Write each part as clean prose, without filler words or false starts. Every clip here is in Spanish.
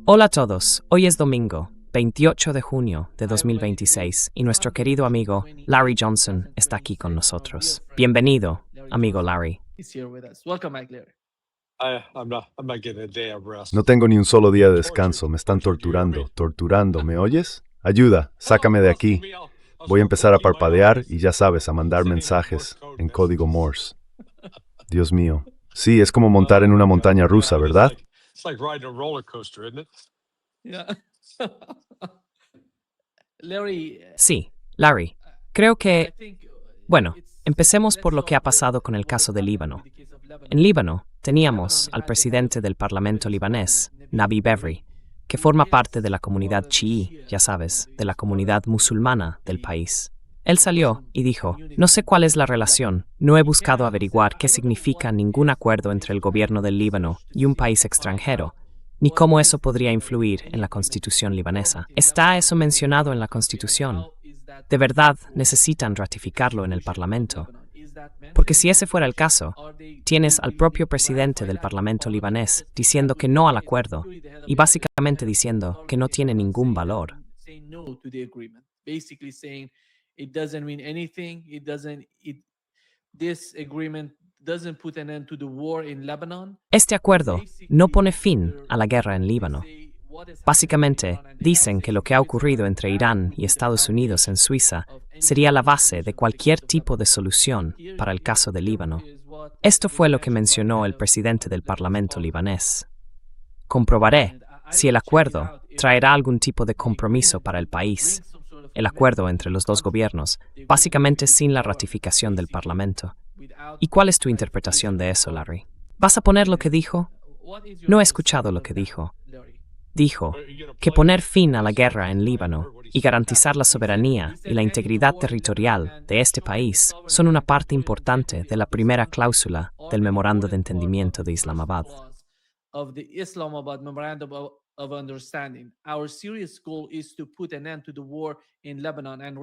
Hola a todos, hoy es domingo, 28 de junio de 2026, y nuestro querido amigo Larry Johnson está aquí con nosotros. Bienvenido, amigo Larry. No tengo ni un solo día de descanso, me están torturando, ¿me oyes? Ayuda, sácame de aquí. Voy a empezar a parpadear y ya sabes, a mandar mensajes en código Morse. Dios mío. Sí, es como montar en una montaña rusa, ¿verdad? Sí, Larry, creo que... Bueno, empecemos por lo que ha pasado con el caso de Líbano. En Líbano teníamos al presidente del Parlamento libanés, Nabi Berri, que forma parte de la comunidad chií, ya sabes, de la comunidad musulmana del país. Él salió y dijo, no sé cuál es la relación, no he buscado averiguar qué significa ningún acuerdo entre el gobierno del Líbano y un país extranjero, ni cómo eso podría influir en la Constitución libanesa. ¿Está eso mencionado en la Constitución? ¿De verdad necesitan ratificarlo en el Parlamento? Porque si ese fuera el caso, tienes al propio presidente del Parlamento libanés diciendo que no al acuerdo y básicamente diciendo que no tiene ningún valor. Este acuerdo no pone fin a la guerra en Líbano. Básicamente, dicen que lo que ha ocurrido entre Irán y Estados Unidos en Suiza sería la base de cualquier tipo de solución para el caso de Líbano. Esto fue lo que mencionó el presidente del Parlamento libanés. Comprobaré si el acuerdo traerá algún tipo de compromiso para el país, el acuerdo entre los dos gobiernos, básicamente sin la ratificación del Parlamento. ¿Y cuál es tu interpretación de eso, Larry? ¿Vas a poner lo que dijo? No he escuchado lo que dijo. Dijo que poner fin a la guerra en Líbano y garantizar la soberanía y la integridad territorial de este país son una parte importante de la primera cláusula del Memorando de Entendimiento de Islamabad.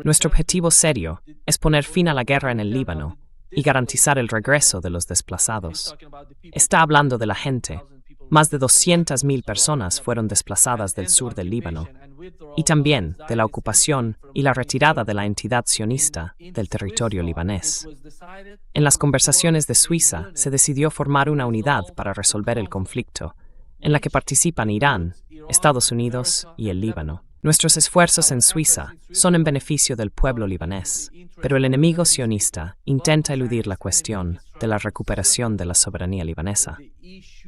Nuestro objetivo serio es poner fin a la guerra en el Líbano y garantizar el regreso de los desplazados. Está hablando de la gente. Más de 200.000 personas fueron desplazadas del sur del Líbano, y también de la ocupación y la retirada de la entidad sionista del territorio libanés. En las conversaciones de Suiza se decidió formar una unidad para resolver el conflicto, en la que participan Irán, Estados Unidos y el Líbano. Nuestros esfuerzos en Suiza son en beneficio del pueblo libanés, pero el enemigo sionista intenta eludir la cuestión de la recuperación de la soberanía libanesa.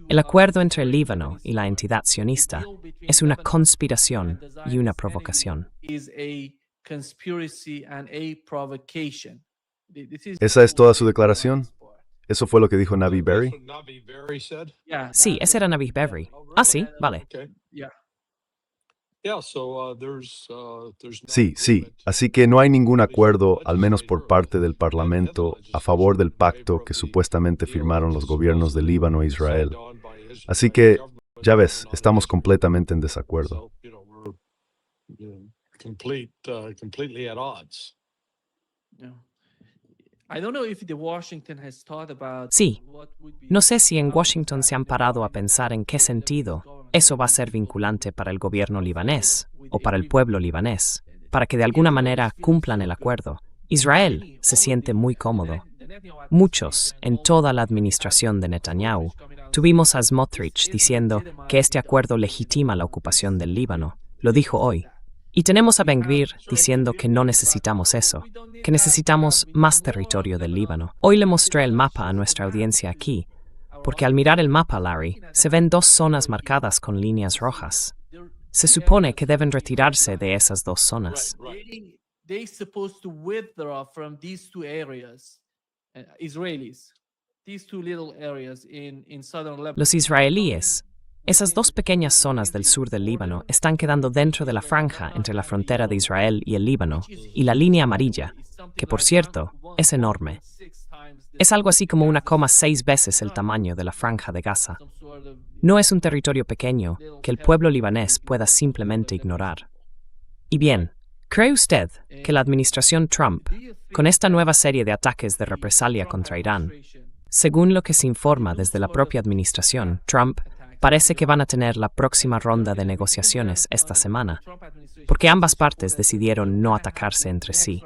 El acuerdo entre el Líbano y la entidad sionista es una conspiración y una provocación. ¿Esa es toda su declaración? ¿Eso fue lo que dijo Nabi Berri? Sí, ese era Nabi Berri. Ah, sí, vale. Sí. Así que no hay ningún acuerdo, al menos por parte del Parlamento, a favor del pacto que supuestamente firmaron los gobiernos de Líbano e Israel. Así que, ya ves, estamos completamente en desacuerdo. Sí, no sé si en Washington se han parado a pensar en qué sentido eso va a ser vinculante para el gobierno libanés o para el pueblo libanés, para que de alguna manera cumplan el acuerdo. Israel se siente muy cómodo. Muchos, en toda la administración de Netanyahu, tuvimos a Smotrich diciendo que este acuerdo legitima la ocupación del Líbano. Lo dijo hoy. Y tenemos a Ben-Gvir diciendo que no necesitamos eso, que necesitamos más territorio del Líbano. Hoy le mostré el mapa a nuestra audiencia aquí, porque al mirar el mapa, Larry, se ven dos zonas marcadas con líneas rojas. Se supone que deben retirarse de esas dos zonas. Los israelíes, esas dos pequeñas zonas del sur del Líbano, están quedando dentro de la franja entre la frontera de Israel y el Líbano y la línea amarilla, que por cierto, es enorme. Es algo así como 1,6 veces el tamaño de la franja de Gaza. No es un territorio pequeño que el pueblo libanés pueda simplemente ignorar. Y bien, ¿cree usted que la administración Trump, con esta nueva serie de ataques de represalia contra Irán, según lo que se informa desde la propia administración, Trump parece que van a tener la próxima ronda de negociaciones esta semana, porque ambas partes decidieron no atacarse entre sí.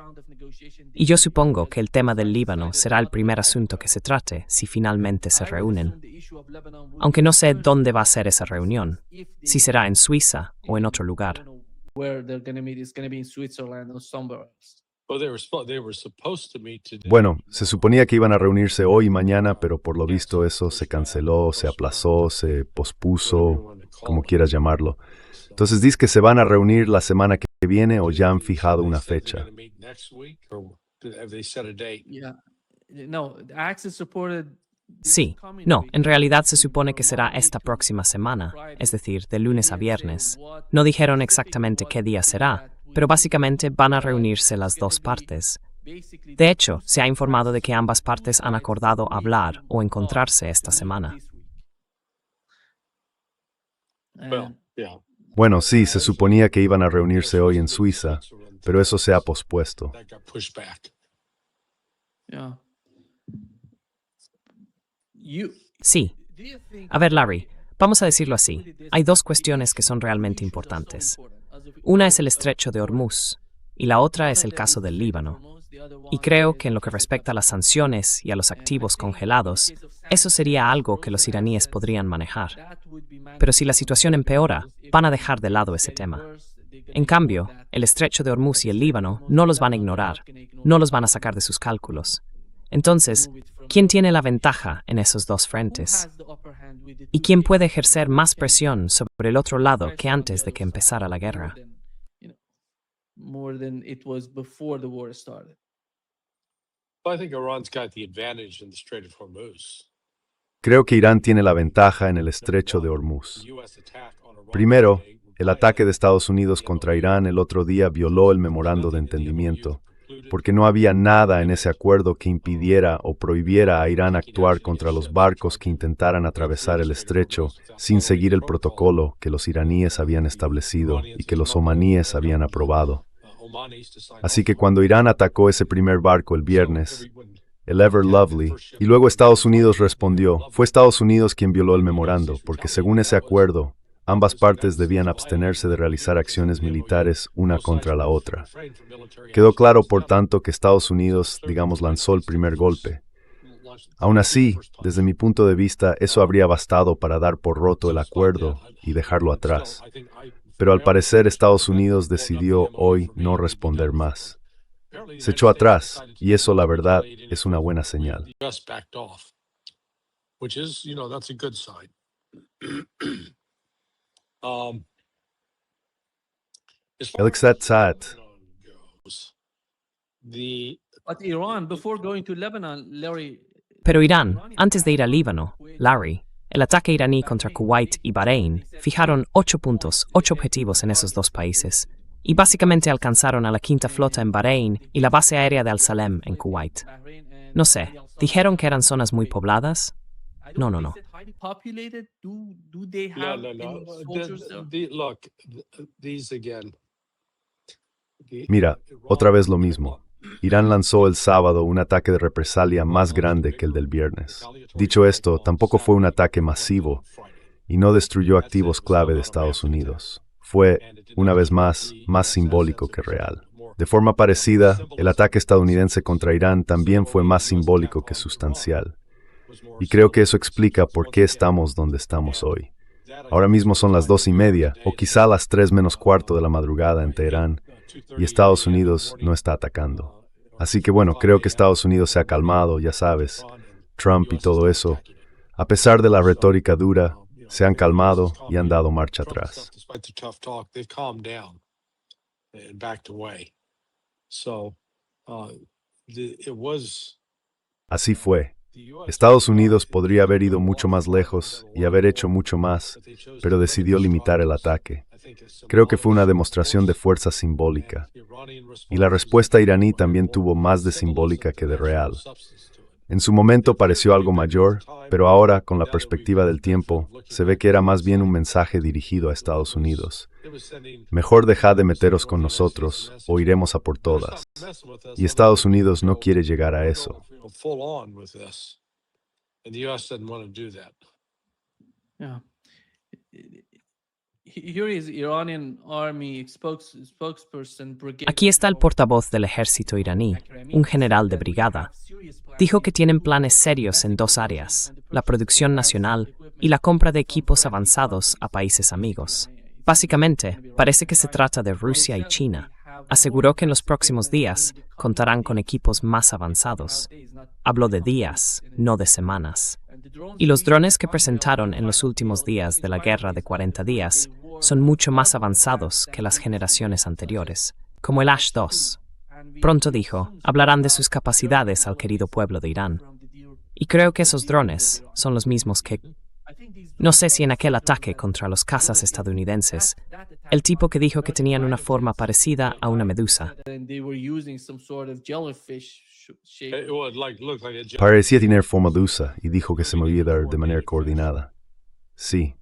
Y yo supongo que el tema del Líbano será el primer asunto que se trate si finalmente se reúnen. Aunque no sé dónde va a ser esa reunión, si será en Suiza o en otro lugar. Bueno, se suponía que iban a reunirse hoy y mañana, pero por lo visto eso se canceló, se aplazó, se pospuso, como quieras llamarlo. Entonces dices que se van a reunir la semana que viene o ya han fijado una fecha. Sí, no, en realidad se supone que será esta próxima semana, es decir, de lunes a viernes. No dijeron exactamente qué día será, pero básicamente van a reunirse las dos partes. De hecho, se ha informado de que ambas partes han acordado hablar o encontrarse esta semana. Bueno, sí, se suponía que iban a reunirse hoy en Suiza, pero eso se ha pospuesto. Sí. A ver, Larry, vamos a decirlo así. Hay dos cuestiones que son realmente importantes. Una es el estrecho de Hormuz y la otra es el caso del Líbano. Y creo que en lo que respecta a las sanciones y a los activos congelados, eso sería algo que los iraníes podrían manejar. Pero si la situación empeora, van a dejar de lado ese tema. En cambio, el estrecho de Hormuz y el Líbano no los van a ignorar, no los van a sacar de sus cálculos. Entonces, ¿quién tiene la ventaja en esos dos frentes? ¿Y quién puede ejercer más presión sobre el otro lado que antes de que empezara la guerra? Creo que Irán tiene la ventaja en el estrecho de Hormuz. Primero, el ataque de Estados Unidos contra Irán el otro día violó el memorando de entendimiento, porque no había nada en ese acuerdo que impidiera o prohibiera a Irán actuar contra los barcos que intentaran atravesar el estrecho sin seguir el protocolo que los iraníes habían establecido y que los omaníes habían aprobado. Así que cuando Irán atacó ese primer barco el viernes, el Ever Lovely, y luego Estados Unidos respondió, fue Estados Unidos quien violó el memorando, porque según ese acuerdo, ambas partes debían abstenerse de realizar acciones militares una contra la otra. Quedó claro, por tanto, que Estados Unidos, lanzó el primer golpe. Aún así, desde mi punto de vista, eso habría bastado para dar por roto el acuerdo y dejarlo atrás. Pero al parecer Estados Unidos decidió hoy no responder más. Se echó atrás, y eso, la verdad, es una buena señal. El Saad. Pero Irán, antes de ir al Líbano, Larry, el ataque iraní contra Kuwait y Bahrein, fijaron 8 puntos, 8 objetivos en esos dos países, y básicamente alcanzaron a la quinta flota en Bahrein y la base aérea de Al-Salem en Kuwait. No sé, ¿dijeron que eran zonas muy pobladas? No. Mira, otra vez lo mismo. Irán lanzó el sábado un ataque de represalia más grande que el del viernes. Dicho esto, tampoco fue un ataque masivo y no destruyó activos clave de Estados Unidos. Fue, una vez más simbólico que real. De forma parecida, el ataque estadounidense contra Irán también fue más simbólico que sustancial. Y creo que eso explica por qué estamos donde estamos hoy. Ahora mismo son las 2:30, o quizá las 3 menos cuarto de la madrugada en Teherán, y Estados Unidos no está atacando. Así que bueno, creo que Estados Unidos se ha calmado, ya sabes, Trump y todo eso. A pesar de la retórica dura, se han calmado y han dado marcha atrás. Así fue. Estados Unidos podría haber ido mucho más lejos y haber hecho mucho más, pero decidió limitar el ataque. Creo que fue una demostración de fuerza simbólica. Y la respuesta iraní también tuvo más de simbólica que de real. En su momento pareció algo mayor, pero ahora, con la perspectiva del tiempo, se ve que era más bien un mensaje dirigido a Estados Unidos. Mejor dejad de meteros con nosotros, o iremos a por todas. Y Estados Unidos no quiere llegar a eso. Aquí está el portavoz del ejército iraní, un general de brigada. Dijo que tienen planes serios en dos áreas, la producción nacional y la compra de equipos avanzados a países amigos. Básicamente, parece que se trata de Rusia y China. Aseguró que en los próximos días contarán con equipos más avanzados. Habló de días, no de semanas. Y los drones que presentaron en los últimos días de la guerra de 40 días son mucho más avanzados que las generaciones anteriores, como el Ash-2. Pronto dijo, hablarán de sus capacidades al querido pueblo de Irán. Y creo que esos drones son los mismos que... No sé si en aquel ataque contra los cazas estadounidenses, el tipo que dijo que tenían una forma parecida a una medusa. Parecía tener forma de medusa y dijo que se movía de manera coordinada. Sí.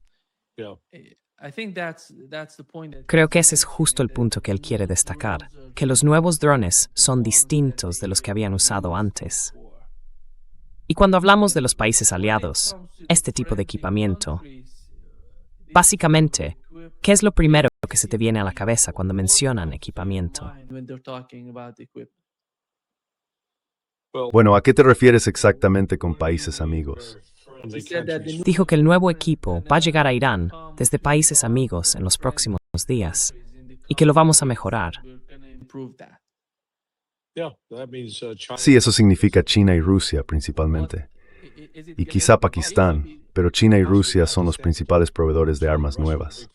Creo que ese es justo el punto que él quiere destacar, que los nuevos drones son distintos de los que habían usado antes. Y cuando hablamos de los países aliados, este tipo de equipamiento, básicamente, ¿qué es lo primero que se te viene a la cabeza cuando mencionan equipamiento? Bueno, ¿a qué te refieres exactamente con países amigos? Dijo que el nuevo equipo va a llegar a Irán desde países amigos en los próximos días y que lo vamos a mejorar. Sí, eso significa China y Rusia principalmente. Y quizá Pakistán, pero China y Rusia son los principales proveedores de armas nuevas.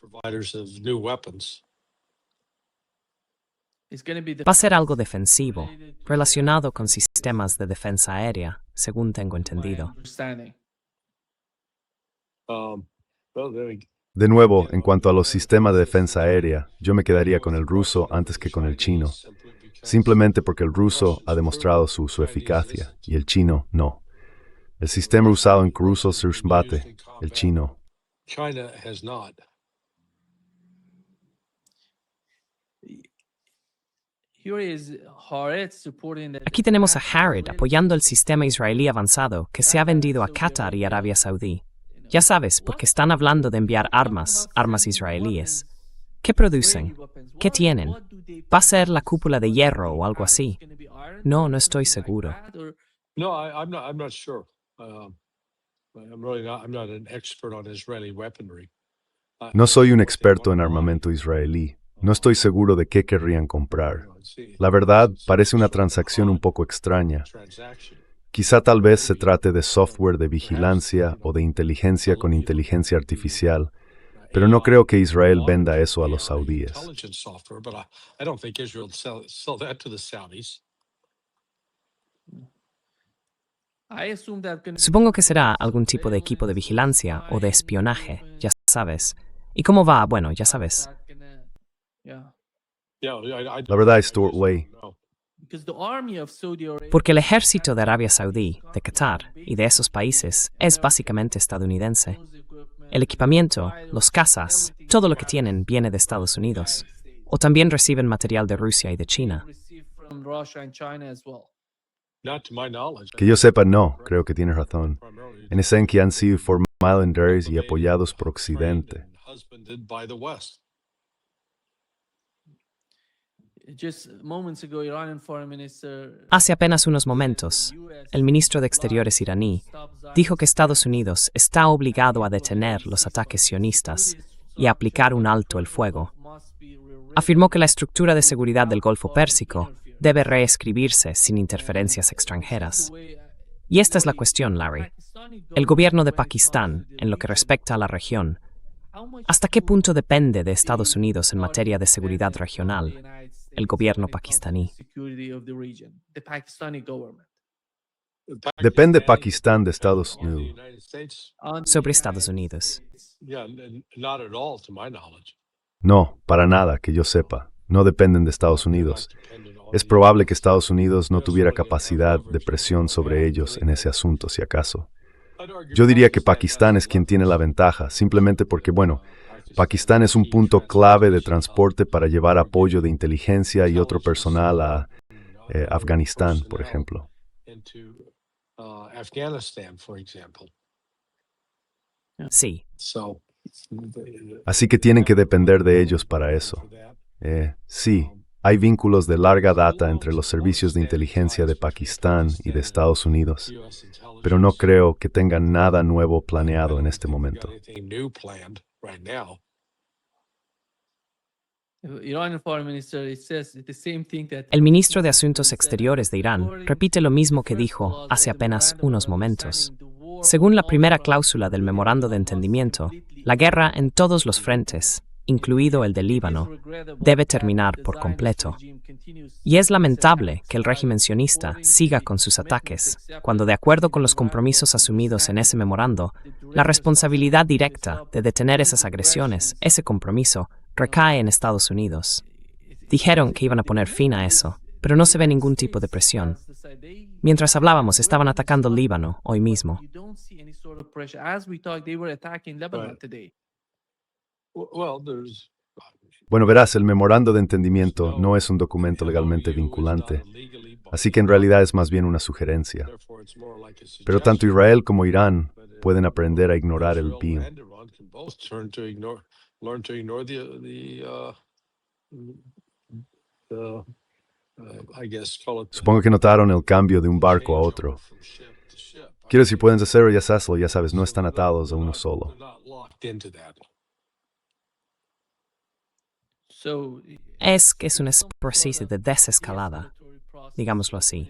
Va a ser algo defensivo, relacionado con sistemas de defensa aérea, según tengo entendido. De nuevo, en cuanto a los sistemas de defensa aérea, yo me quedaría con el ruso antes que con el chino, simplemente porque el ruso ha demostrado su eficacia y el chino no. El sistema usado en Cruzo-Sursbate, el chino. Aquí tenemos a Harrod apoyando el sistema israelí avanzado que se ha vendido a Qatar y Arabia Saudí. Ya sabes, porque están hablando de enviar armas israelíes. ¿Qué producen? ¿Qué tienen? ¿Va a ser la cúpula de hierro o algo así? No, no estoy seguro. No soy un experto en armamento israelí. No estoy seguro de qué querrían comprar. La verdad, parece una transacción un poco extraña. Quizá tal vez se trate de software de vigilancia o de inteligencia con inteligencia artificial, pero no creo que Israel venda eso a los saudíes. Supongo que será algún tipo de equipo de vigilancia o de espionaje, ya sabes. ¿Y cómo va? Bueno, ya sabes. La verdad, Stuart Way, Porque el ejército de Arabia Saudí, de Qatar y de esos países es básicamente estadounidense. El equipamiento, los cazas, todo lo que tienen viene de Estados Unidos. O también reciben material de Rusia y de China. que yo sepa, no, creo que tienes razón. En ese que han sido formados y apoyados por Occidente. Hace apenas unos momentos, el ministro de Exteriores iraní dijo que Estados Unidos está obligado a detener los ataques sionistas y a aplicar un alto el fuego. Afirmó que la estructura de seguridad del Golfo Pérsico debe reescribirse sin interferencias extranjeras. Y esta es la cuestión, Larry. El gobierno de Pakistán, en lo que respecta a la región, ¿hasta qué punto depende de Estados Unidos en materia de seguridad regional? El gobierno pakistaní. Depende Pakistán de Estados Unidos. Sobre Estados Unidos. No, para nada, que yo sepa. No dependen de Estados Unidos. Es probable que Estados Unidos no tuviera capacidad de presión sobre ellos en ese asunto, si acaso. Yo diría que Pakistán es quien tiene la ventaja, simplemente porque, bueno, Pakistán es un punto clave de transporte para llevar apoyo de inteligencia y otro personal a Afganistán, por ejemplo. Sí. Así que tienen que depender de ellos para eso. Sí, hay vínculos de larga data entre los servicios de inteligencia de Pakistán y de Estados Unidos, pero no creo que tengan nada nuevo planeado en este momento. El ministro de Asuntos Exteriores de Irán repite lo mismo que dijo hace apenas unos momentos. Según la primera cláusula del memorando de entendimiento, la guerra en todos los frentes, incluido el de Líbano, debe terminar por completo. Y es lamentable que el régimen sionista siga con sus ataques, cuando de acuerdo con los compromisos asumidos en ese memorando, la responsabilidad directa de detener esas agresiones, ese compromiso, recae en Estados Unidos. Dijeron que iban a poner fin a eso, pero no se ve ningún tipo de presión. Mientras hablábamos, estaban atacando Líbano hoy mismo. Bueno, verás, el memorando de entendimiento no es un documento legalmente vinculante, así que en realidad es más bien una sugerencia. Pero tanto Israel como Irán pueden aprender a ignorar el BIM. Supongo que notaron el cambio de un barco a otro. Quiero decir, pueden hacerlo, ya sabes, no están atados a uno solo. Es que es un proceso de desescalada, digámoslo así.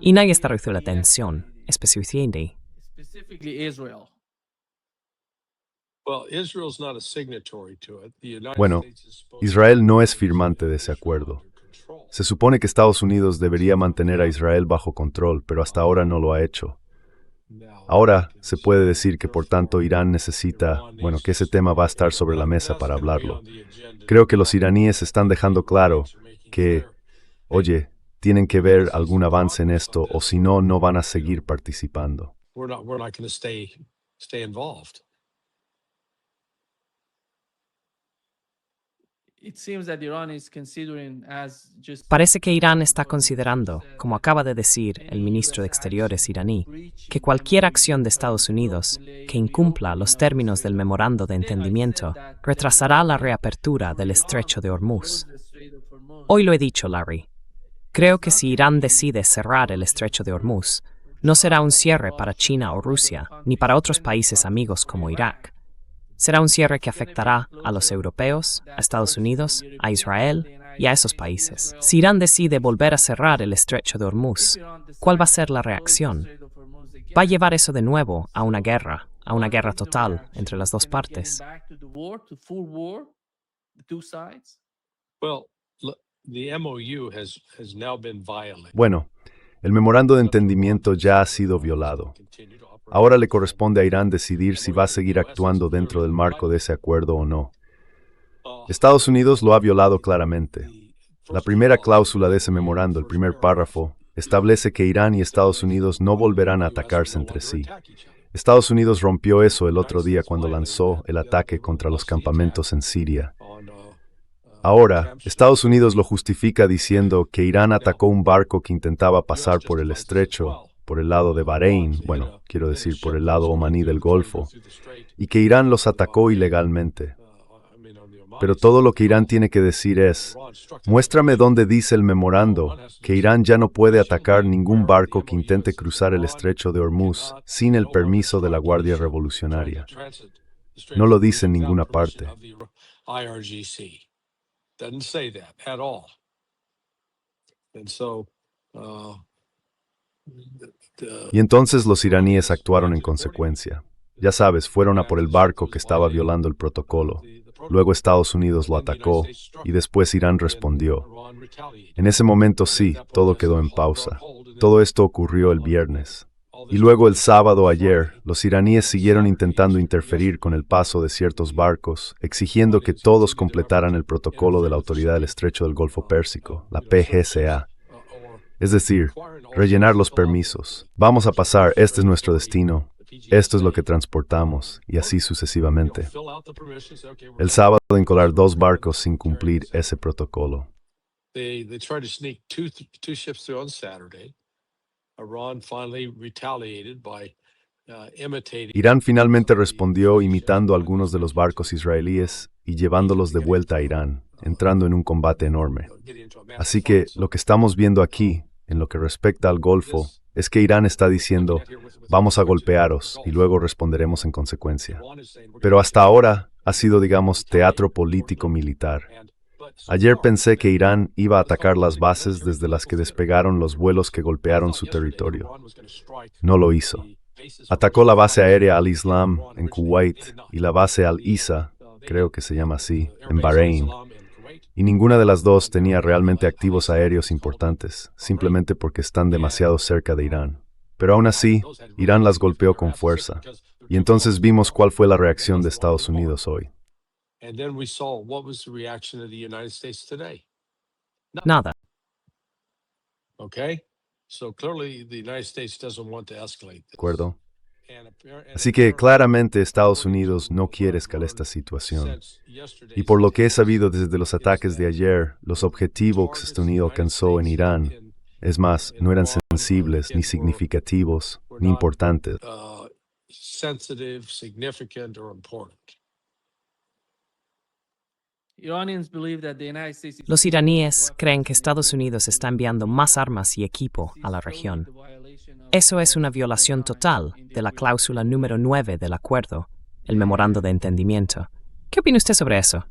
Y nadie está reduciendo la tensión, especialmente. Bueno, Israel no es firmante de ese acuerdo. Se supone que Estados Unidos debería mantener a Israel bajo control, pero hasta ahora no lo ha hecho. Ahora se puede decir que por tanto Irán necesita, que ese tema va a estar sobre la mesa para hablarlo. Creo que los iraníes están dejando claro que, oye, tienen que ver algún avance en esto o si no, no van a seguir participando. Parece que Irán está considerando, como acaba de decir el ministro de Exteriores iraní, que cualquier acción de Estados Unidos que incumpla los términos del memorando de entendimiento retrasará la reapertura del estrecho de Hormuz. Hoy lo he dicho, Larry. Creo que si Irán decide cerrar el estrecho de Hormuz, no será un cierre para China o Rusia, ni para otros países amigos como Irak. Será un cierre que afectará a los europeos, a Estados Unidos, a Israel y a esos países. Si Irán decide volver a cerrar el estrecho de Hormuz, ¿cuál va a ser la reacción? ¿Va a llevar eso de nuevo a una guerra total entre las dos partes? Bueno, el memorando de entendimiento ya ha sido violado. Ahora le corresponde a Irán decidir si va a seguir actuando dentro del marco de ese acuerdo o no. Estados Unidos lo ha violado claramente. La primera cláusula de ese memorando, el primer párrafo, establece que Irán y Estados Unidos no volverán a atacarse entre sí. Estados Unidos rompió eso el otro día cuando lanzó el ataque contra los campamentos en Siria. Ahora, Estados Unidos lo justifica diciendo que Irán atacó un barco que intentaba pasar por el estrecho, por el lado de Bahrein, quiero decir por el lado omaní del Golfo, y que Irán los atacó ilegalmente. Pero todo lo que Irán tiene que decir es, muéstrame dónde dice el memorando que Irán ya no puede atacar ningún barco que intente cruzar el estrecho de Hormuz sin el permiso de la Guardia Revolucionaria. No lo dice en ninguna parte. Y entonces los iraníes actuaron en consecuencia. Ya sabes, fueron a por el barco que estaba violando el protocolo. Luego Estados Unidos lo atacó y después Irán respondió. En ese momento sí, todo quedó en pausa. Todo esto ocurrió el viernes. Y luego el sábado ayer, los iraníes siguieron intentando interferir con el paso de ciertos barcos, exigiendo que todos completaran el protocolo de la Autoridad del Estrecho del Golfo Pérsico, la PGCA. Es decir, rellenar los permisos. Vamos a pasar, este es nuestro destino, esto es lo que transportamos, y así sucesivamente. El sábado encolar 2 barcos sin cumplir ese protocolo. Irán finalmente respondió imitando algunos de los barcos israelíes y llevándolos de vuelta a Irán, entrando en un combate enorme. Así que lo que estamos viendo aquí, en lo que respecta al Golfo, es que Irán está diciendo, vamos a golpearos y luego responderemos en consecuencia. Pero hasta ahora ha sido, digamos, teatro político-militar. Ayer pensé que Irán iba a atacar las bases desde las que despegaron los vuelos que golpearon su territorio. No lo hizo. Atacó la base aérea Al-Islam en Kuwait y la base Al-Isa, creo que se llama así, en Bahrein. Y ninguna de las dos tenía realmente activos aéreos importantes, simplemente porque están demasiado cerca de Irán. Pero aún así, Irán las golpeó con fuerza. Y entonces vimos cuál fue la reacción de Estados Unidos hoy. Nada. ¿De acuerdo? Así que claramente Estados Unidos no quiere escalar esta situación. Y por lo que he sabido desde los ataques de ayer, los objetivos que Estados Unidos alcanzó en Irán, es más, no eran sensibles, ni significativos, ni importantes. Los iraníes creen que Estados Unidos está enviando más armas y equipo a la región. Eso es una violación total de la cláusula número 9 del acuerdo, el memorando de entendimiento. ¿Qué opina usted sobre eso?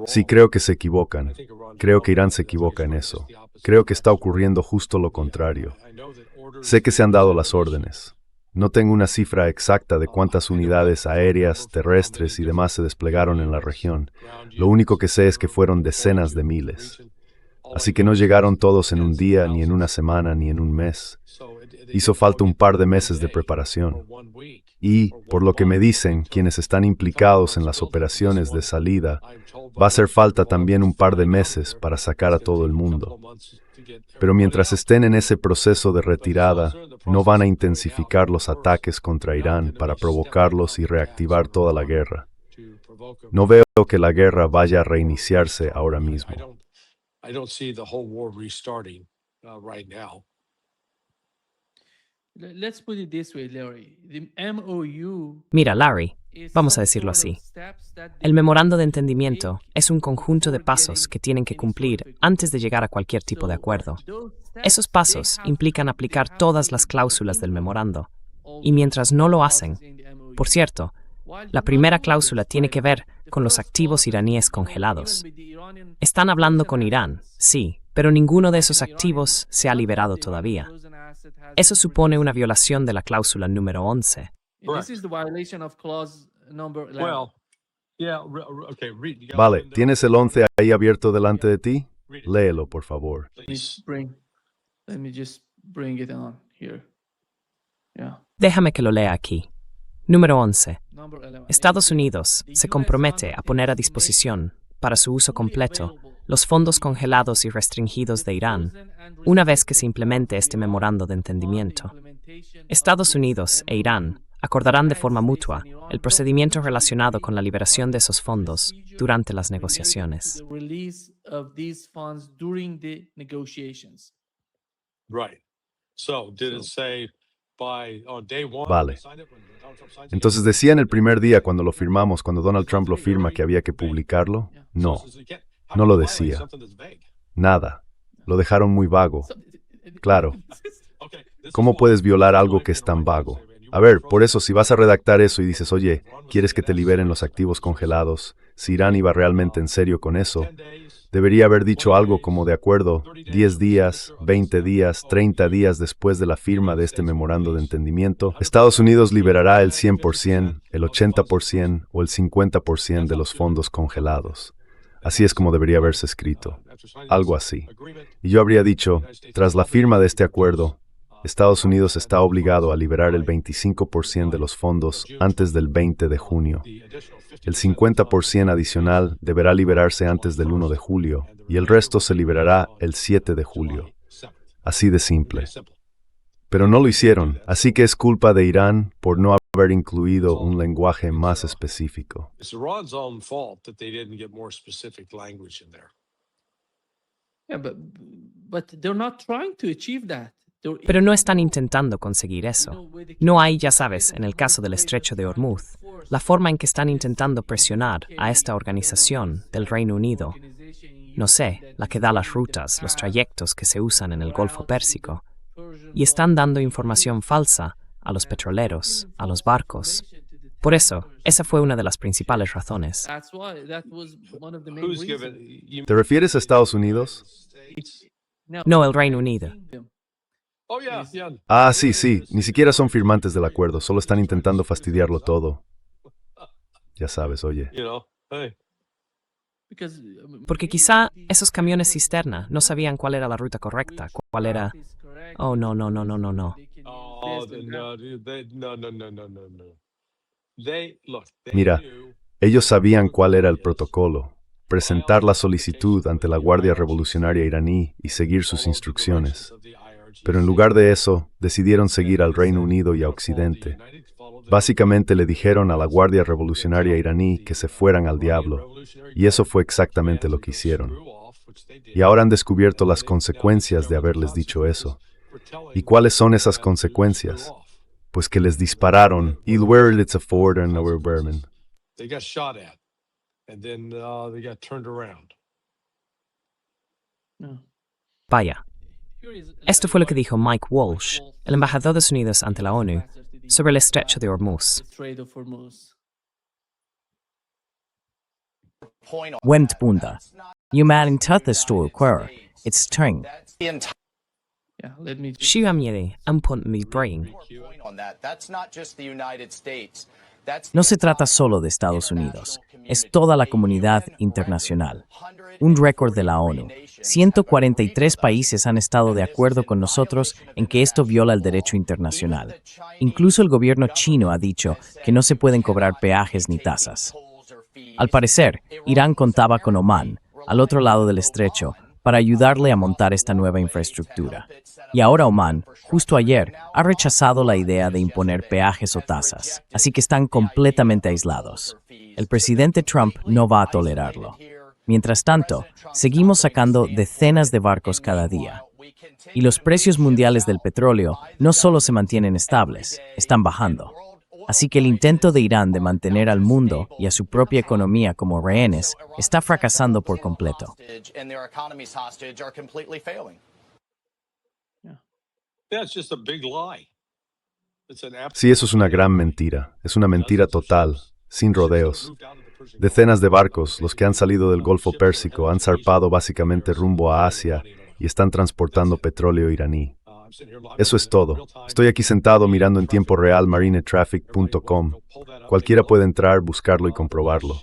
Sí, creo que se equivocan. Creo que Irán se equivoca en eso. Creo que está ocurriendo justo lo contrario. Sé que se han dado las órdenes. No tengo una cifra exacta de cuántas unidades aéreas, terrestres y demás se desplegaron en la región. Lo único que sé es que fueron decenas de miles. Así que no llegaron todos en un día, ni en una semana, ni en un mes. Hizo falta un par de meses de preparación. Y, por lo que me dicen quienes están implicados en las operaciones de salida, va a hacer falta también un par de meses para sacar a todo el mundo. Pero mientras estén en ese proceso de retirada, no van a intensificar los ataques contra Irán para provocarlos y reactivar toda la guerra. No veo que la guerra vaya a reiniciarse ahora mismo. Mira, Larry, vamos a decirlo así. El memorando de entendimiento es un conjunto de pasos que tienen que cumplir antes de llegar a cualquier tipo de acuerdo. Esos pasos implican aplicar todas las cláusulas del memorando. Y mientras no lo hacen, por cierto, la primera cláusula tiene que ver con los activos iraníes congelados. Están hablando con Irán, sí, pero ninguno de esos activos se ha liberado todavía. Eso supone una violación de la cláusula número 11. Vale, ¿tienes el 11 ahí abierto delante de ti? Léelo, por favor. Déjame que lo lea aquí. Número 11. Estados Unidos se compromete a poner a disposición, para su uso completo, los fondos congelados y restringidos de Irán, una vez que se implemente este memorando de entendimiento. Estados Unidos e Irán acordarán de forma mutua el procedimiento relacionado con la liberación de esos fondos durante las negociaciones. Vale. Entonces decía en el primer día cuando lo firmamos, cuando Donald Trump lo firma, que había que publicarlo. No, no lo decía. Nada. Lo dejaron muy vago. Claro. ¿Cómo puedes violar algo que es tan vago? A ver, por eso, si vas a redactar eso y dices, oye, ¿quieres que te liberen los activos congelados? Si Irán iba realmente en serio con eso, debería haber dicho algo como de acuerdo, 10 días, 20 días, 30 días después de la firma de este memorando de entendimiento, Estados Unidos liberará el 100%, el 80% o el 50% de los fondos congelados. Así es como debería haberse escrito. Algo así. Y yo habría dicho, tras la firma de este acuerdo, Estados Unidos está obligado a liberar el 25% de los fondos antes del 20 de junio. El 50% adicional deberá liberarse antes del 1 de julio y el resto se liberará el 7 de julio. Así de simple. Pero no lo hicieron, así que es culpa de Irán por no haber incluido un lenguaje más específico. Pero no están intentando conseguir eso. No hay, ya sabes, en el caso del estrecho de Hormuz, la forma en que están intentando presionar a esta organización del Reino Unido. No sé, la que da las rutas, los trayectos que se usan en el Golfo Pérsico. Y están dando información falsa a los petroleros, a los barcos. Por eso, esa fue una de las principales razones. ¿Te refieres a Estados Unidos? No el Reino Unido. Ah, sí, ni siquiera son firmantes del acuerdo, solo están intentando fastidiarlo todo. Ya sabes, oye. Porque quizá esos camiones cisterna no sabían cuál era la ruta correcta, cuál era... Oh, no. Mira, ellos sabían cuál era el protocolo, presentar la solicitud ante la Guardia Revolucionaria iraní y seguir sus instrucciones. Pero en lugar de eso, decidieron seguir al Reino Unido y a Occidente. Básicamente le dijeron a la Guardia Revolucionaria iraní que se fueran al diablo, y eso fue exactamente lo que hicieron. Y ahora han descubierto las consecuencias de haberles dicho eso. ¿Y cuáles son esas consecuencias? Pues que les dispararon, y luego it's a Ford and a Berman. Vaya. Esto fue lo que dijo Mike Walsh, el embajador de Estados Unidos ante la ONU, sobre el estrecho de Hormuz. Wendt bunda. Humanität står kvar. It's string. Shiamyede un punt mi brain. No se trata solo de Estados Unidos, es toda la comunidad internacional. Un récord de la ONU. 143 países han estado de acuerdo con nosotros en que esto viola el derecho internacional. Incluso el gobierno chino ha dicho que no se pueden cobrar peajes ni tasas. Al parecer, Irán contaba con Omán, al otro lado del estrecho, para ayudarle a montar esta nueva infraestructura. Y ahora Omán, justo ayer, ha rechazado la idea de imponer peajes o tasas, así que están completamente aislados. El presidente Trump no va a tolerarlo. Mientras tanto, seguimos sacando decenas de barcos cada día. Y los precios mundiales del petróleo no solo se mantienen estables, están bajando. Así que el intento de Irán de mantener al mundo y a su propia economía como rehenes está fracasando por completo. Sí, eso es una gran mentira. Es una mentira total, sin rodeos. Decenas de barcos, los que han salido del Golfo Pérsico, han zarpado básicamente rumbo a Asia y están transportando petróleo iraní. Eso es todo. Estoy aquí sentado mirando en tiempo real marinetraffic.com. Cualquiera puede entrar, buscarlo y comprobarlo.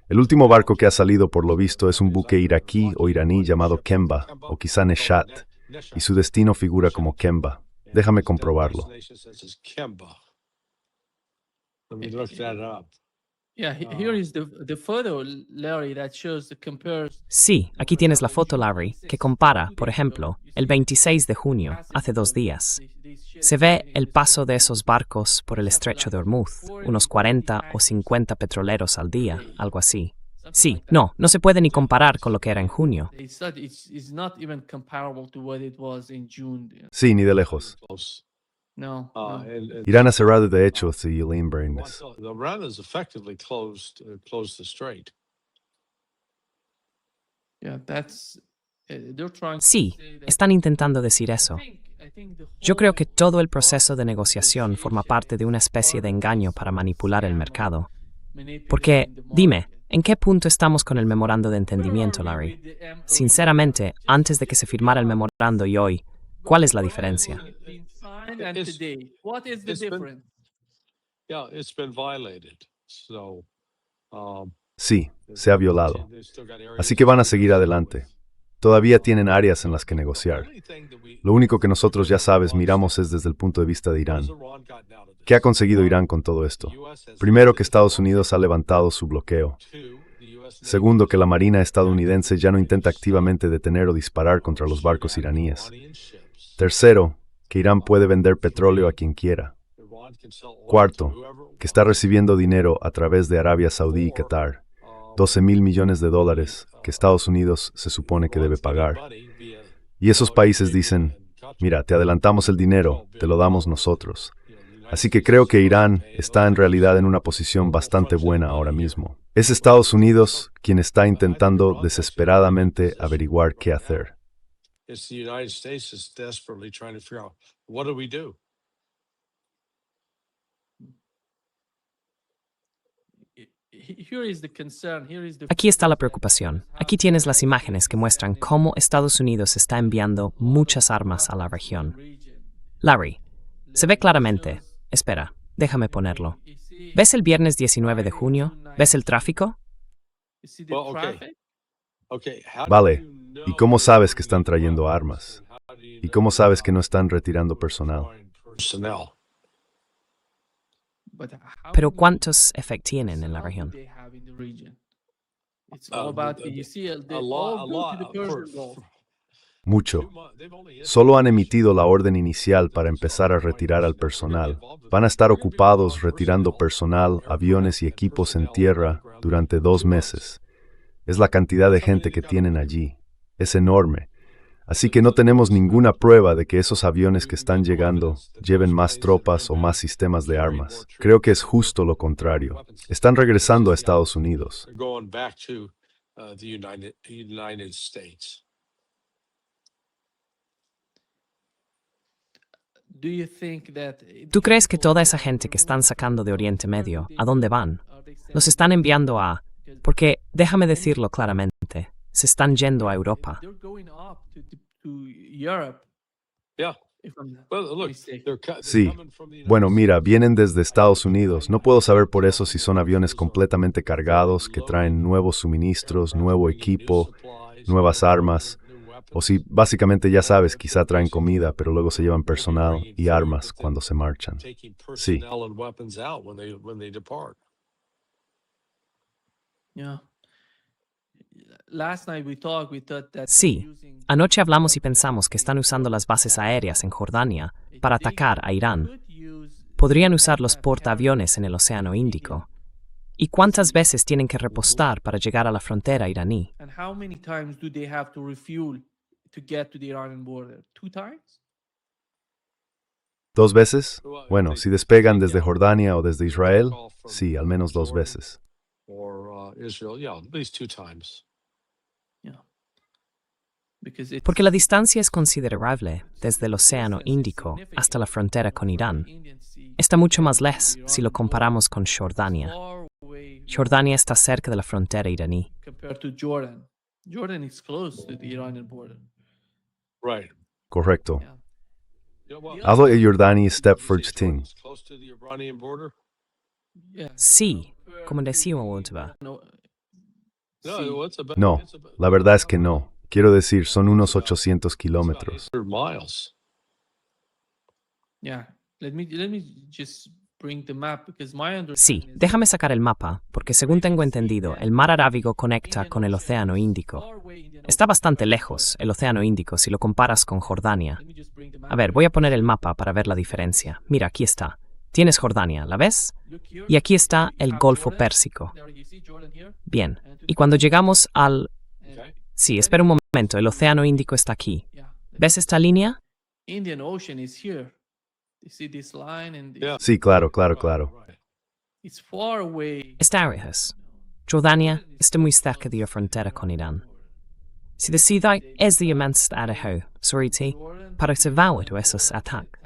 El último barco que ha salido, por lo visto, es un buque iraquí o iraní llamado Kemba, o quizá Neshat, y su destino figura como Kemba. Déjame comprobarlo. Sí, aquí tienes la foto, Larry, que compara, por ejemplo, el 26 de junio, hace 2 días. Se ve el paso de esos barcos por el estrecho de Hormuz, unos 40 o 50 petroleros al día, algo así. Sí, no se puede ni comparar con lo que era en junio. Sí, ni de lejos. Irán ha cerrado de hecho the Elaine Brainless. Sí, están intentando decir eso. Yo creo que todo el proceso de negociación forma parte de una especie de engaño para manipular el mercado. Porque, dime, ¿en qué punto estamos con el memorando de entendimiento, Larry? Sinceramente, antes de que se firmara el memorando y hoy, ¿cuál es la diferencia? Sí, se ha violado. Así que van a seguir adelante. Todavía tienen áreas en las que negociar. Lo único que nosotros, ya sabes, miramos es desde el punto de vista de Irán. ¿Qué ha conseguido Irán con todo esto? Primero, que Estados Unidos ha levantado su bloqueo. Segundo, que la Marina estadounidense ya no intenta activamente detener o disparar contra los barcos iraníes. Tercero, que Irán puede vender petróleo a quien quiera. Cuarto, que está recibiendo dinero a través de Arabia Saudí y Qatar. $12,000 millones que Estados Unidos se supone que debe pagar. Y esos países dicen, mira, te adelantamos el dinero, te lo damos nosotros. Así que creo que Irán está en realidad en una posición bastante buena ahora mismo. Es Estados Unidos quien está intentando desesperadamente averiguar qué hacer. Aquí está la preocupación. Aquí tienes las imágenes que muestran cómo Estados Unidos está enviando muchas armas a la región. Larry, se ve claramente. Espera, déjame ponerlo. ¿Ves el viernes 19 de junio? ¿Ves el tráfico? Vale, ¿y cómo sabes que están trayendo armas? ¿Y cómo sabes que no están retirando personal? Pero ¿cuántos efectos tienen en la región? Mucho. Solo han emitido la orden inicial para empezar a retirar al personal. Van a estar ocupados retirando personal, aviones y equipos en tierra durante 2 meses. Es la cantidad de gente que tienen allí. Es enorme. Así que no tenemos ninguna prueba de que esos aviones que están llegando lleven más tropas o más sistemas de armas. Creo que es justo lo contrario. Están regresando a Estados Unidos. ¿Tú crees que toda esa gente que están sacando de Oriente Medio, ¿a dónde van? Los están enviando a... Porque, déjame decirlo claramente, se están yendo a Europa. Sí. Bueno, mira, vienen desde Estados Unidos. No puedo saber por eso si son aviones completamente cargados, que traen nuevos suministros, nuevo equipo, nuevas armas. O si, básicamente ya sabes, quizá traen comida, pero luego se llevan personal y armas cuando se marchan. Sí. Sí, anoche hablamos y pensamos que están usando las bases aéreas en Jordania para atacar a Irán. Podrían usar los portaaviones en el Océano Índico. ¿Y cuántas veces tienen que repostar para llegar a la frontera iraní? ¿2 veces? Bueno, si despegan desde Jordania o desde Israel, sí, al menos 2 veces. Porque la distancia es considerable desde el Océano Índico hasta la frontera con Irán. Está mucho más lejos si lo comparamos con Jordania. Jordania está cerca de la frontera iraní. Correcto. Algo de Jordania Stepford Ting. Sí, como decía Woltva. No, la verdad es que no. Quiero decir, son unos 800 kilómetros. Sí, déjame sacar el mapa, porque según tengo entendido, el mar Arábigo conecta con el Océano Índico. Está bastante lejos, el Océano Índico, si lo comparas con Jordania. A ver, voy a poner el mapa para ver la diferencia. Mira, aquí está. Tienes Jordania, ¿la ves? Y aquí está el Golfo Pérsico. Bien, y cuando llegamos al... Sí, espera un momento, el Océano Índico está aquí. ¿Ves esta línea? Sí, claro, claro, claro. Está lejos. Jordania está muy cerca de la frontera con Irán. Si decida es de immensa área, sorry, para salvar esos ataques.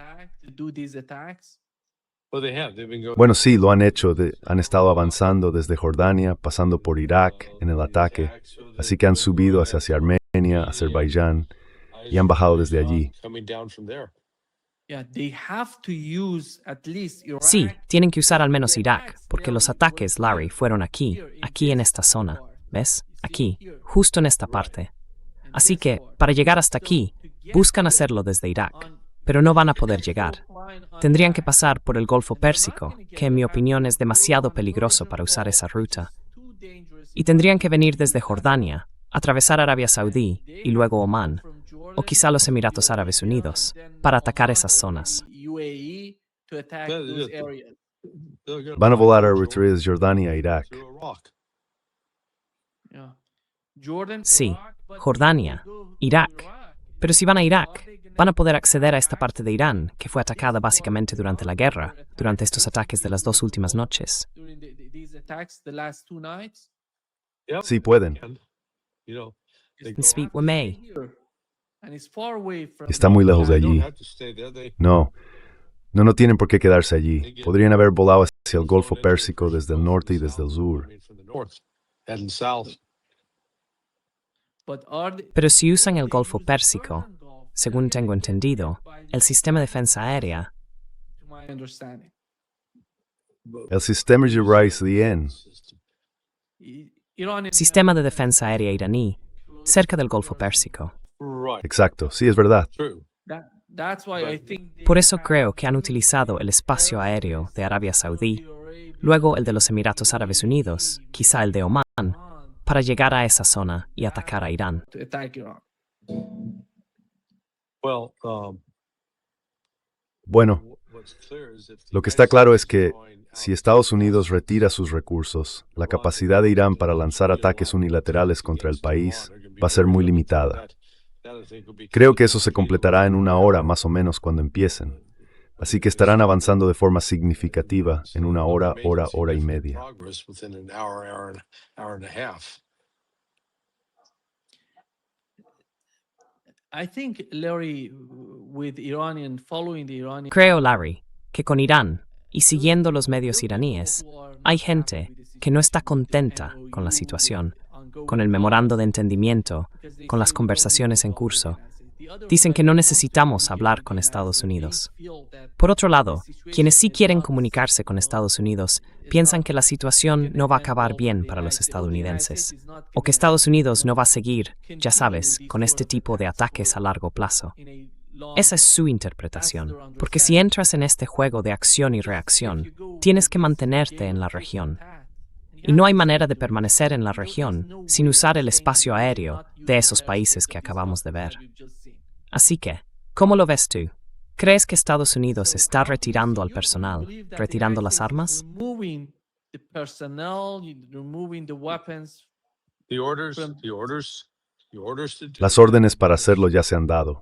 Bueno, sí, lo han hecho. Han estado avanzando desde Jordania, pasando por Irak en el ataque. Así que han subido hacia Armenia, Azerbaiyán, y han bajado desde allí. Sí, tienen que usar al menos Irak, porque los ataques, Larry, fueron aquí en esta zona. ¿Ves? Aquí, justo en esta parte. Así que, para llegar hasta aquí, buscan hacerlo desde Irak, pero no van a poder llegar. Tendrían que pasar por el Golfo Pérsico, que en mi opinión es demasiado peligroso para usar esa ruta. Y tendrían que venir desde Jordania, atravesar Arabia Saudí y luego Omán, o quizá los Emiratos Árabes Unidos, para atacar esas zonas. Van a volar a Eritrea, Jordania e Irak. Sí, Jordania, Irak. Pero si van a Irak, van a poder acceder a esta parte de Irán, que fue atacada básicamente durante la guerra, durante estos ataques de las 2 últimas noches. Sí pueden. Speak with me. Está muy lejos de allí. No, no tienen por qué quedarse allí. Podrían haber volado hacia el Golfo Pérsico desde el norte y desde el sur. Pero si usan el Golfo Pérsico, según tengo entendido, el sistema de defensa aérea, El sistema israelí. sistema de defensa aérea iraní, cerca del Golfo Pérsico. Exacto, sí, es verdad. Por eso creo que han utilizado el espacio aéreo de Arabia Saudí, luego el de los Emiratos Árabes Unidos, quizá el de Omán, para llegar a esa zona y atacar a Irán. Bueno, lo que está claro es que si Estados Unidos retira sus recursos, la capacidad de Irán para lanzar ataques unilaterales contra el país va a ser muy limitada. Creo que eso se completará en 1 hora más o menos cuando empiecen. Así que estarán avanzando de forma significativa en 1 hora, hora y media. Creo, Larry, que con Irán, y siguiendo los medios iraníes, hay gente que no está contenta con la situación, con el memorando de entendimiento, con las conversaciones en curso. Dicen que no necesitamos hablar con Estados Unidos. Por otro lado, quienes sí quieren comunicarse con Estados Unidos piensan que la situación no va a acabar bien para los estadounidenses, o que Estados Unidos no va a seguir, ya sabes, con este tipo de ataques a largo plazo. Esa es su interpretación, porque si entras en este juego de acción y reacción, tienes que mantenerte en la región. Y no hay manera de permanecer en la región sin usar el espacio aéreo de esos países que acabamos de ver. Así que, ¿cómo lo ves tú? ¿Crees que Estados Unidos está retirando al personal, retirando las armas? Las órdenes para hacerlo ya se han dado.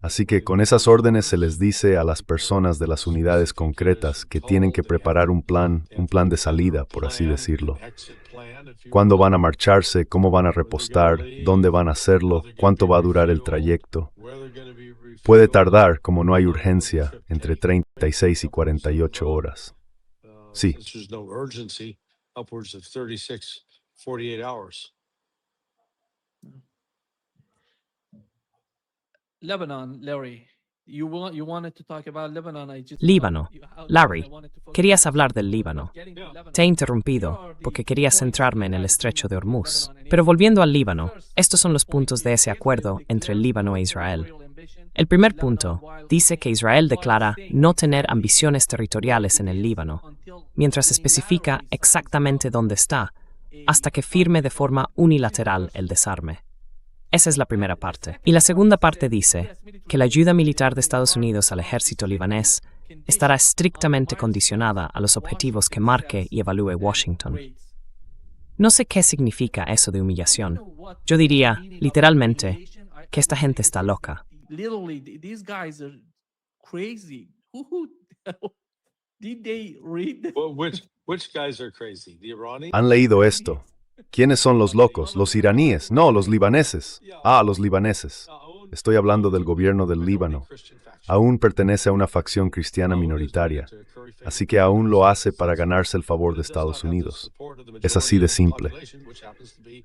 Así que con esas órdenes se les dice a las personas de las unidades concretas que tienen que preparar un plan de salida, por así decirlo. ¿Cuándo van a marcharse? ¿Cómo van a repostar? ¿Dónde van a hacerlo? ¿Cuánto va a durar el trayecto? Puede tardar, como no hay urgencia, entre 36 y 48 horas. Sí. Líbano. Larry, querías hablar del Líbano. Te he interrumpido porque quería centrarme en el estrecho de Hormuz. Pero volviendo al Líbano, estos son los puntos de ese acuerdo entre el Líbano e Israel. El primer punto dice que Israel declara no tener ambiciones territoriales en el Líbano, mientras especifica exactamente dónde está, hasta que firme de forma unilateral el desarme. Esa es la primera parte. Y la segunda parte dice que la ayuda militar de Estados Unidos al ejército libanés estará estrictamente condicionada a los objetivos que marque y evalúe Washington. No sé qué significa eso de humillación. Yo diría, literalmente, que esta gente está loca. ¿Han leído esto? ¿Quiénes son los locos? ¿Los iraníes? No, los libaneses. Los libaneses. Estoy hablando del gobierno del Líbano. Aún pertenece a una facción cristiana minoritaria, así que aún lo hace para ganarse el favor de Estados Unidos. Es así de simple.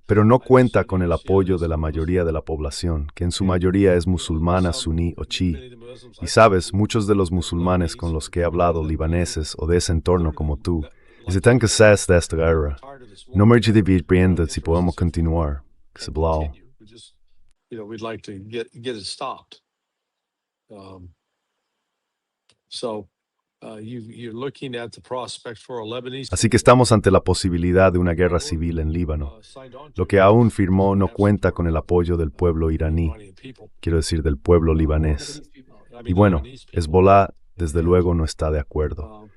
Pero no cuenta con el apoyo de la mayoría de la población, que en su mayoría es musulmana, suní o chií. Y sabes, muchos de los musulmanes con los que he hablado, libaneses o de ese entorno como tú, están cansados de esta guerra. No me dividiendo si podemos continuar. Así que estamos ante la posibilidad de una guerra civil en Líbano. Lo que aún firmó no cuenta con el apoyo del pueblo iraní, quiero decir del pueblo libanés. Y bueno, Hezbollah desde luego no está de acuerdo.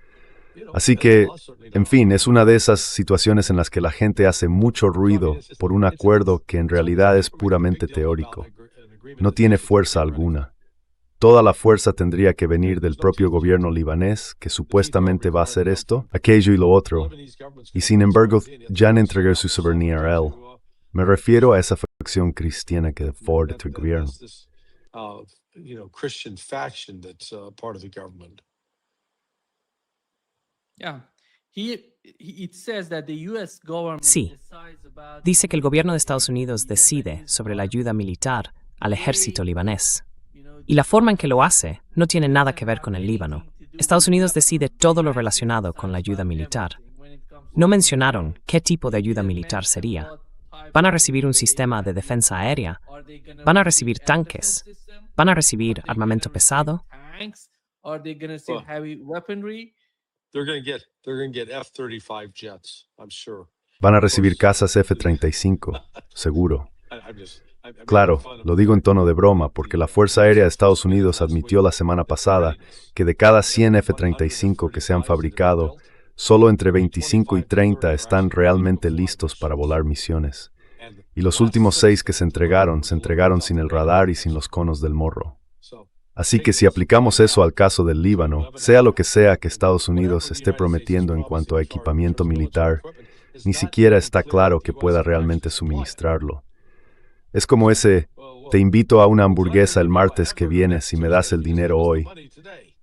Así que, en fin, es una de esas situaciones en las que la gente hace mucho ruido por un acuerdo que en realidad es puramente teórico. No tiene fuerza alguna. Toda la fuerza tendría que venir del propio gobierno libanés, que supuestamente va a hacer esto, aquello y lo otro, y sin embargo ya han entregado su soberanía a él. Me refiero a esa facción cristiana que Ford el gobierno. Sí, dice que el gobierno de Estados Unidos decide sobre la ayuda militar al ejército libanés. Y la forma en que lo hace no tiene nada que ver con el Líbano. Estados Unidos decide todo lo relacionado con la ayuda militar. No mencionaron qué tipo de ayuda militar sería. ¿Van a recibir un sistema de defensa aérea? ¿Van a recibir tanques? ¿Van a recibir armamento pesado? Van a recibir cazas F-35, seguro. Claro, lo digo en tono de broma porque la Fuerza Aérea de Estados Unidos admitió la semana pasada que de cada 100 F-35 que se han fabricado, solo entre 25 y 30 están realmente listos para volar misiones. Y los últimos 6 que se entregaron sin el radar y sin los conos del morro. Así que si aplicamos eso al caso del Líbano, sea lo que sea que Estados Unidos esté prometiendo en cuanto a equipamiento militar, ni siquiera está claro que pueda realmente suministrarlo. Es como ese, te invito a una hamburguesa el martes que viene si me das el dinero hoy.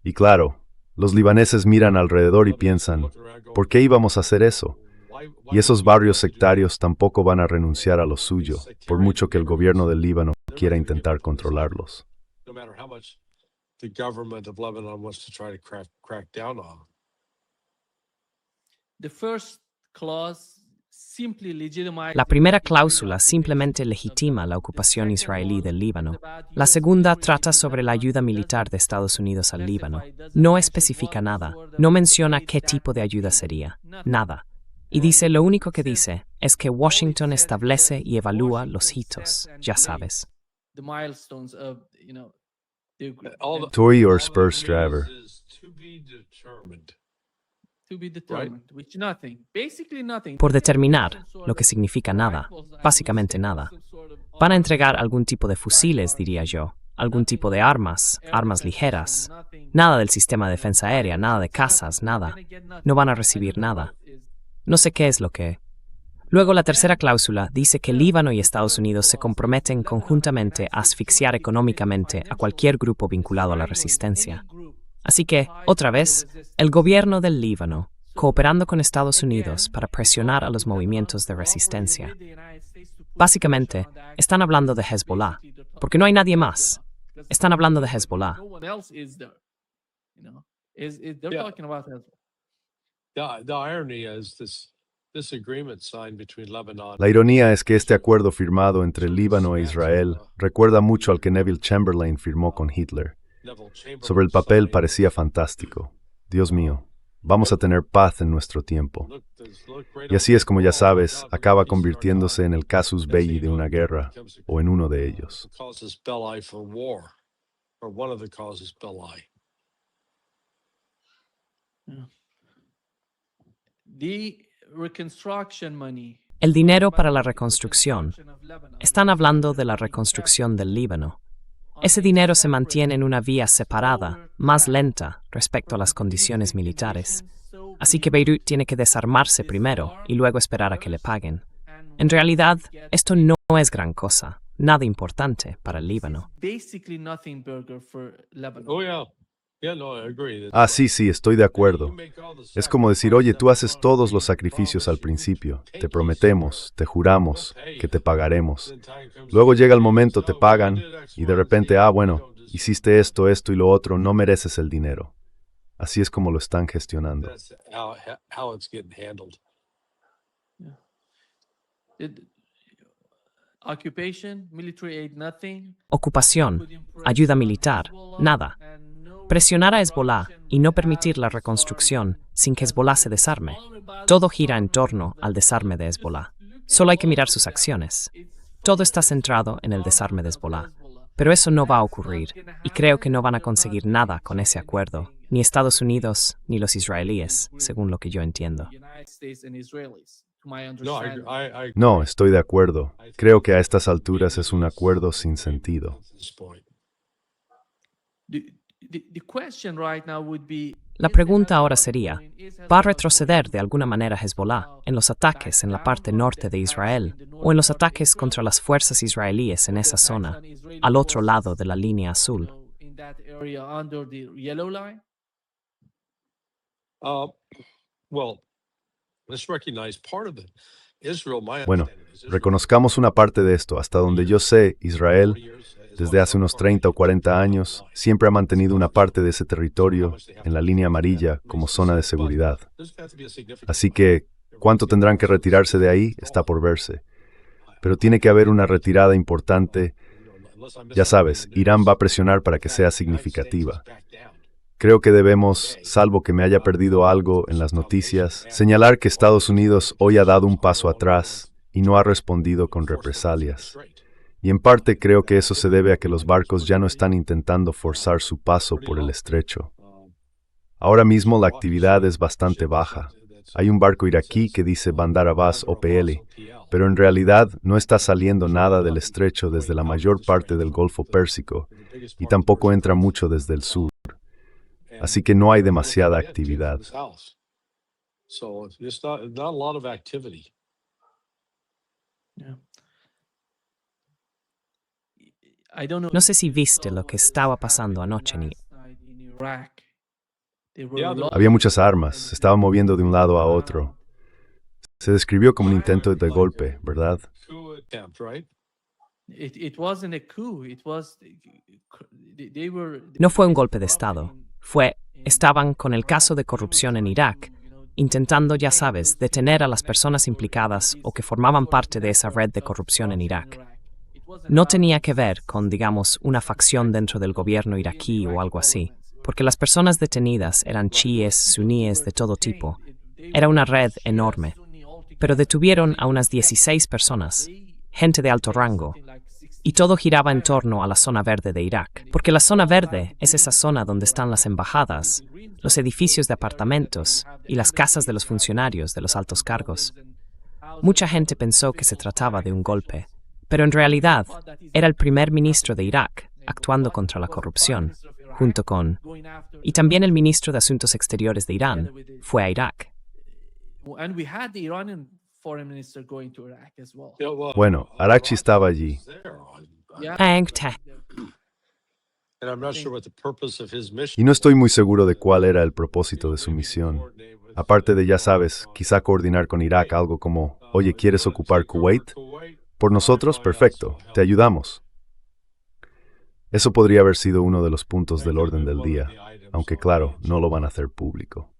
Y claro, los libaneses miran alrededor y piensan, ¿por qué íbamos a hacer eso? Y esos barrios sectarios tampoco van a renunciar a lo suyo, por mucho que el gobierno del Líbano quiera intentar controlarlos. La primera cláusula simplemente legitima la ocupación israelí del Líbano. La segunda trata sobre la ayuda militar de Estados Unidos al Líbano. No especifica nada, no menciona qué tipo de ayuda sería, nada. Y dice, lo único que dice es que Washington establece y evalúa los hitos, ya sabes. Tory or Spurs driver. Por determinar, lo que significa nada, básicamente nada. Van a entregar algún tipo de fusiles, diría yo, algún tipo de armas, armas ligeras. Nada del sistema de defensa aérea, nada de cazas, nada. No van a recibir nada. No sé qué es lo que... Luego, la tercera cláusula dice que Líbano y Estados Unidos se comprometen conjuntamente a asfixiar económicamente a cualquier grupo vinculado a la resistencia. Así que, otra vez, el gobierno del Líbano, cooperando con Estados Unidos para presionar a los movimientos de resistencia. Básicamente, están hablando de Hezbollah, porque no hay nadie más. Están hablando de Hezbollah. La ironía es que este acuerdo firmado entre Líbano e Israel recuerda mucho al que Neville Chamberlain firmó con Hitler. Sobre el papel parecía fantástico. Dios mío, vamos a tener paz en nuestro tiempo. Y así es como ya sabes, acaba convirtiéndose en el casus belli de una guerra, o en uno de ellos. El dinero para la reconstrucción. Están hablando de la reconstrucción del Líbano. Ese dinero se mantiene en una vía separada, más lenta, respecto a las condiciones militares. Así que Beirut tiene que desarmarse primero y luego esperar a que le paguen. En realidad, esto no es gran cosa, nada importante para el Líbano. Ah, sí, estoy de acuerdo. Es como decir, oye, tú haces todos los sacrificios al principio. Te prometemos, te juramos que te pagaremos. Luego llega el momento, te pagan, y de repente, bueno, hiciste esto y lo otro, no mereces el dinero. Así es como lo están gestionando. Ocupación, ayuda militar, nada. Presionar a Hezbollah y no permitir la reconstrucción sin que Hezbollah se desarme. Todo gira en torno al desarme de Hezbollah. Solo hay que mirar sus acciones. Todo está centrado en el desarme de Hezbollah. Pero eso no va a ocurrir, y creo que no van a conseguir nada con ese acuerdo. ni Estados Unidos ni los israelíes, según lo que yo entiendo. No, estoy de acuerdo. Creo que a estas alturas es un acuerdo sin sentido. La pregunta ahora sería, ¿va a retroceder de alguna manera Hezbollah en los ataques en la parte norte de Israel o en los ataques contra las fuerzas israelíes en esa zona, al otro lado de la línea azul? Bueno, reconozcamos una parte de esto. Hasta donde yo sé, Israel, desde hace unos 30 o 40 años, siempre ha mantenido una parte de ese territorio en la línea amarilla como zona de seguridad. Así que, ¿cuánto tendrán que retirarse de ahí? Está por verse. Pero tiene que haber una retirada importante. Ya sabes, Irán va a presionar para que sea significativa. Creo que debemos, salvo que me haya perdido algo en las noticias, señalar que Estados Unidos hoy ha dado un paso atrás y no ha respondido con represalias. Y en parte creo que eso se debe a que los barcos ya no están intentando forzar su paso por el estrecho. Ahora mismo la actividad es bastante baja. Hay un barco iraquí que dice Bandar Abbas OPL, pero en realidad no está saliendo nada del estrecho desde la mayor parte del Golfo Pérsico y tampoco entra mucho desde el sur. Así que no hay demasiada actividad. No sé si viste lo que estaba pasando anoche en Irak. Había muchas armas, se estaban moviendo de un lado a otro. Se describió como un intento de golpe, ¿verdad? No fue un golpe de Estado. Estaban con el caso de corrupción en Irak, intentando, ya sabes, detener a las personas implicadas o que formaban parte de esa red de corrupción en Irak. No tenía que ver con, digamos, una facción dentro del gobierno iraquí o algo así, porque las personas detenidas eran chiíes, suníes, de todo tipo. Era una red enorme. Pero detuvieron a unas 16 personas, gente de alto rango, y todo giraba en torno a la zona verde de Irak, porque la zona verde es esa zona donde están las embajadas, los edificios de apartamentos y las casas de los funcionarios de los altos cargos. Mucha gente pensó que se trataba de un golpe, pero en realidad era el primer ministro de Irak actuando contra la corrupción, junto con... Y también el ministro de Asuntos Exteriores de Irán fue a Irak. Bueno, Araghchi estaba allí. Y no estoy muy seguro de cuál era el propósito de su misión. Aparte de, ya sabes, quizá coordinar con Irak algo como, oye, ¿quieres ocupar Kuwait? Por nosotros, perfecto, te ayudamos. Eso podría haber sido uno de los puntos del orden del día, aunque claro, no lo van a hacer público.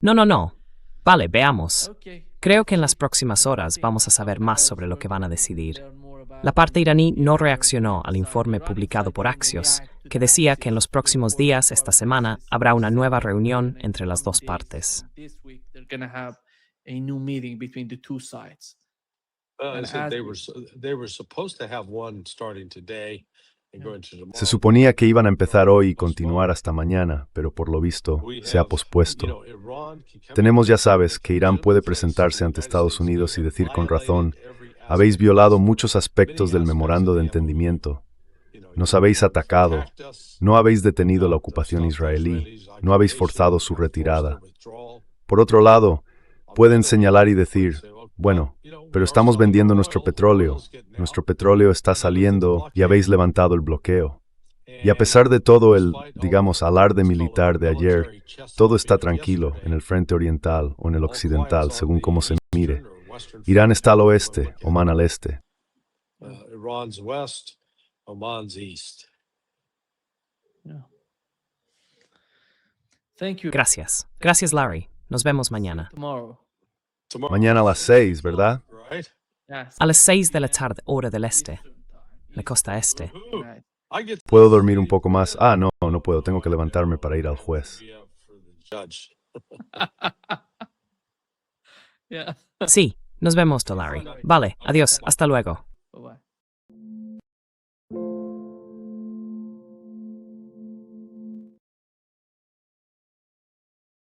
No. Vale, veamos. Creo que en las próximas horas vamos a saber más sobre lo que van a decidir. La parte iraní no reaccionó al informe publicado por Axios, que decía que en los próximos días, esta semana, habrá una nueva reunión entre las dos partes. Se suponía que iban a empezar hoy y continuar hasta mañana, pero por lo visto se ha pospuesto. Tenemos, ya sabes, que Irán puede presentarse ante Estados Unidos y decir con razón, habéis violado muchos aspectos del memorando de entendimiento. Nos habéis atacado, no habéis detenido la ocupación israelí, no habéis forzado su retirada. Por otro lado, pueden señalar y decir, bueno, pero estamos vendiendo nuestro petróleo está saliendo y habéis levantado el bloqueo. Y a pesar de todo el, digamos, alarde militar de ayer, todo está tranquilo en el frente oriental o en el occidental, según cómo se mire. Irán está al oeste, Omán al este. Gracias. Gracias, Larry. Nos vemos mañana. Mañana a las 6, ¿verdad? A las 6 de la tarde, hora del este. La costa este. ¿Puedo dormir un poco más? No puedo. Tengo que levantarme para ir al juez. Sí, nos vemos, Larry. Vale, adiós. Hasta luego.